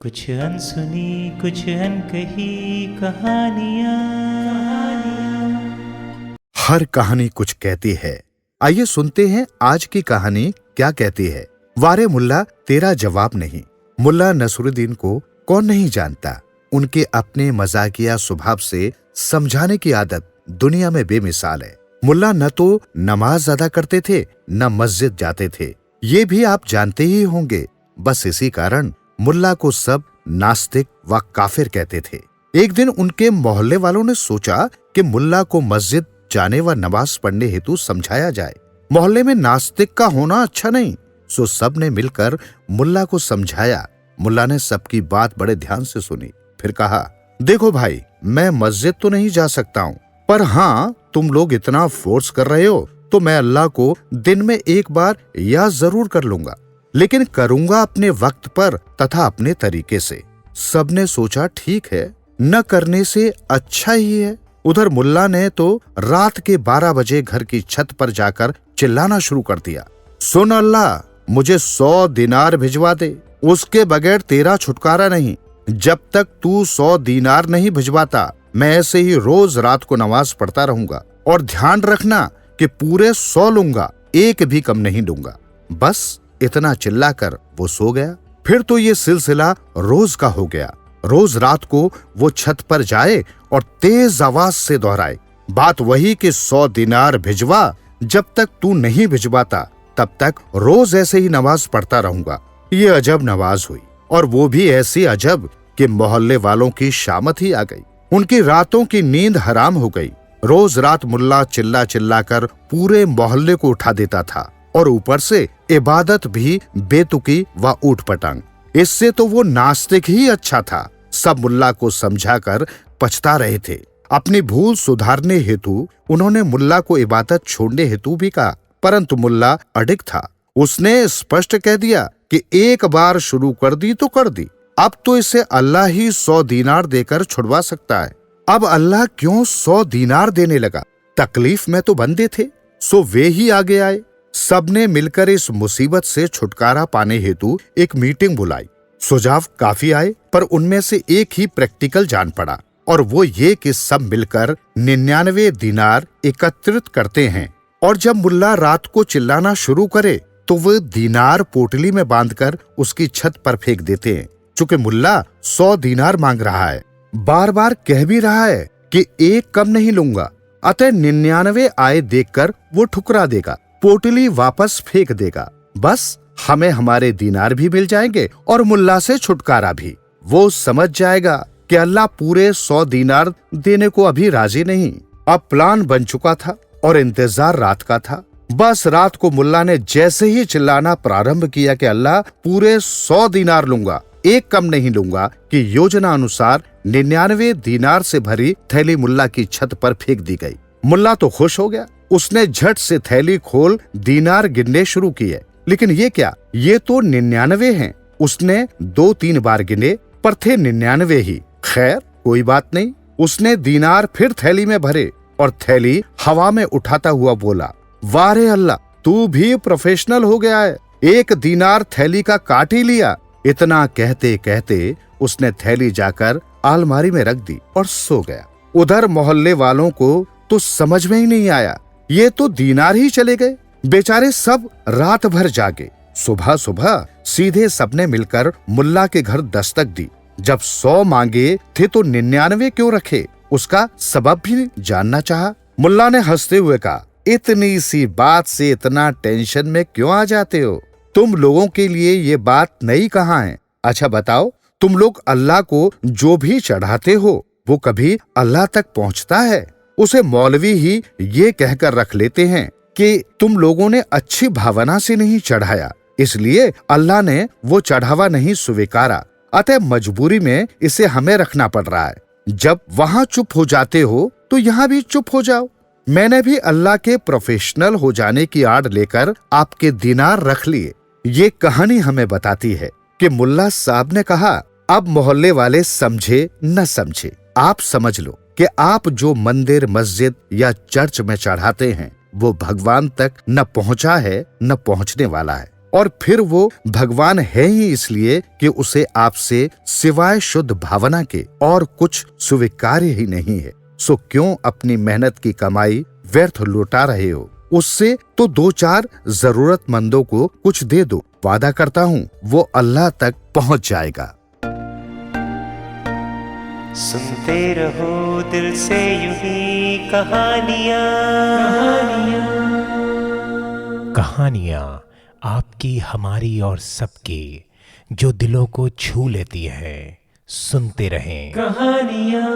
कुछ अनसुनी कुछ अनकही कहानियां। हर कहानी कुछ कहती है। आइए सुनते हैं आज की कहानी क्या कहती है। वारे मुल्ला तेरा जवाब नहीं। मुल्ला नसरुद्दीन को कौन नहीं जानता। उनके अपने मजाकिया स्वभाव से समझाने की आदत दुनिया में बेमिसाल है। मुल्ला न तो नमाज अदा करते थे न मस्जिद जाते थे, ये भी आप जानते ही होंगे। बस इसी कारण मुल्ला को सब नास्तिक व काफिर कहते थे। एक दिन उनके मोहल्ले वालों ने सोचा कि मुल्ला को मस्जिद जाने व नमाज पढ़ने हेतु समझाया जाए। मोहल्ले में नास्तिक का होना अच्छा नहीं, सो सब ने मिलकर मुल्ला को समझाया। मुल्ला ने सबकी बात बड़े ध्यान से सुनी, फिर कहा, देखो भाई, मैं मस्जिद तो नहीं जा सकता हूँ, पर हाँ, तुम लोग इतना फोर्स कर रहे हो तो मैं अल्लाह को दिन में एक बार याद जरूर कर लूंगा, लेकिन करूंगा अपने वक्त पर तथा अपने तरीके से। सबने सोचा ठीक है, न करने से अच्छा ही है। उधर मुल्ला ने तो रात के 12 बजे घर की छत पर जाकर चिल्लाना शुरू कर दिया, सुन अल्लाह, मुझे 100 दिनार भिजवा दे, उसके बगैर तेरा छुटकारा नहीं। जब तक तू 100 दिनार नहीं भिजवाता, मैं ऐसे ही रोज रात को नमाज पढ़ता रहूंगा, और ध्यान रखना कि पूरे 100 लूंगा, एक भी कम नहीं दूंगा। बस इतना चिल्लाकर वो सो गया। फिर तो ये सिलसिला रोज का हो गया। रोज रात को वो छत पर जाए और तेज आवाज से दोहराए, बात वही कि 100 दिनार भिजवा, जब तक तू नहीं भिजवाता तब तक रोज ऐसे ही नमाज पढ़ता रहूंगा। ये अजब नमाज हुई, और वो भी ऐसी अजब कि मोहल्ले वालों की शामत ही आ गई। उनकी रातों की नींद हराम हो गई। रोज रात मुल्ला चिल्ला चिल्ला कर पूरे मोहल्ले को उठा देता था, और ऊपर से इबादत भी बेतुकी व ऊट पटांग। इससे तो वो नास्तिक ही अच्छा था। सब मुल्ला को समझाकर पछता रहे थे। अपनी भूल सुधारने हेतु उन्होंने मुल्ला को इबादत छोड़ने हेतु भी कहा, परंतु मुल्ला अडिग था। उसने स्पष्ट कह दिया कि एक बार शुरू कर दी तो कर दी, अब तो इसे अल्लाह ही 100 दीनार देकर छुड़वा सकता है। अब अल्लाह क्यों 100 दीनार देने लगा? तकलीफ में तो बंदे थे, सो वे ही आगे आए। सबने मिलकर इस मुसीबत से छुटकारा पाने हेतु एक मीटिंग बुलाई। सुझाव काफी आए, पर उनमें से एक ही प्रैक्टिकल जान पड़ा, और वो ये कि सब मिलकर 99 दीनार एकत्रित करते हैं, और जब मुल्ला रात को चिल्लाना शुरू करे तो वो दीनार पोटली में बांधकर उसकी छत पर फेंक देते हैं। चूंकि मुल्ला 100 दीनार मांग रहा है, बार बार कह भी रहा है कि एक कम नहीं लूंगा, अतः 99 आए देखकर वो ठुकरा देगा, पोटली वापस फेंक देगा। बस हमें हमारे दीनार भी मिल जाएंगे और मुल्ला से छुटकारा भी। वो समझ जाएगा कि अल्लाह पूरे 100 दीनार देने को अभी राजी नहीं। अब प्लान बन चुका था और इंतजार रात का था। बस रात को मुल्ला ने जैसे ही चिल्लाना प्रारंभ किया कि अल्लाह पूरे 100 दीनार लूंगा, एक कम नहीं लूंगा, कि योजना अनुसार 99 दीनार से भरी थैली मुल्ला की छत पर फेंक दी गई। मुल्ला तो खुश हो गया। उसने झट से थैली खोल दीनार गिनने शुरू किए, लेकिन ये क्या, ये तो 99 हैं। उसने 2-3 बार गिने, पर थे 99 ही। खैर कोई बात नहीं। उसने दीनार फिर थैली में भरे और थैली हवा में उठाता हुआ बोला, वारे अल्लाह, तू भी प्रोफेशनल हो गया है, एक दीनार थैली का काट ही लिया। इतना कहते कहते उसने थैली जाकर अलमारी में रख दी और सो गया। उधर मोहल्ले वालों को तो समझ में ही नहीं आया, ये तो दीनार ही चले गए। बेचारे सब रात भर जागे। सुबह सुबह सीधे सबने मिलकर मुल्ला के घर दस्तक दी। जब 100 मांगे थे तो 99 क्यों रखे, उसका सबब भी जानना चाहा। मुल्ला ने हंसते हुए कहा, इतनी सी बात से इतना टेंशन में क्यों आ जाते हो? तुम लोगों के लिए ये बात नई कहाँ है? अच्छा बताओ, तुम लोग अल्लाह को जो भी चढ़ाते हो वो कभी अल्लाह तक पहुँचता है? उसे मौलवी ही ये कहकर रख लेते हैं कि तुम लोगों ने अच्छी भावना से नहीं चढ़ाया, इसलिए अल्लाह ने वो चढ़ावा नहीं स्वीकारा, अतः मजबूरी में इसे हमें रखना पड़ रहा है। जब वहां चुप हो जाते हो तो यहाँ भी चुप हो जाओ। मैंने भी अल्लाह के प्रोफेशनल हो जाने की आड़ लेकर आपके दीनार रख लिए। ये कहानी हमें बताती है कि मुल्ला साहब ने कहा, अब मोहल्ले वाले समझे न समझे, आप समझ लो कि आप जो मंदिर, मस्जिद या चर्च में चढ़ाते हैं वो भगवान तक न पहुंचा है न पहुंचने वाला है, और फिर वो भगवान है ही इसलिए कि उसे आपसे सिवाय शुद्ध भावना के और कुछ स्वीकार्य ही नहीं है। सो क्यों अपनी मेहनत की कमाई व्यर्थ लुटा रहे हो? उससे तो 2-4 जरूरतमंदों को कुछ दे दो। वादा करता हूँ वो अल्लाह तक पहुँच जाएगा। सुनते रहो दिल से यूं ही कहानियाँ। कहानियाँ आपकी, हमारी और सबकी, जो दिलों को छू लेती है। सुनते रहें कहानियाँ।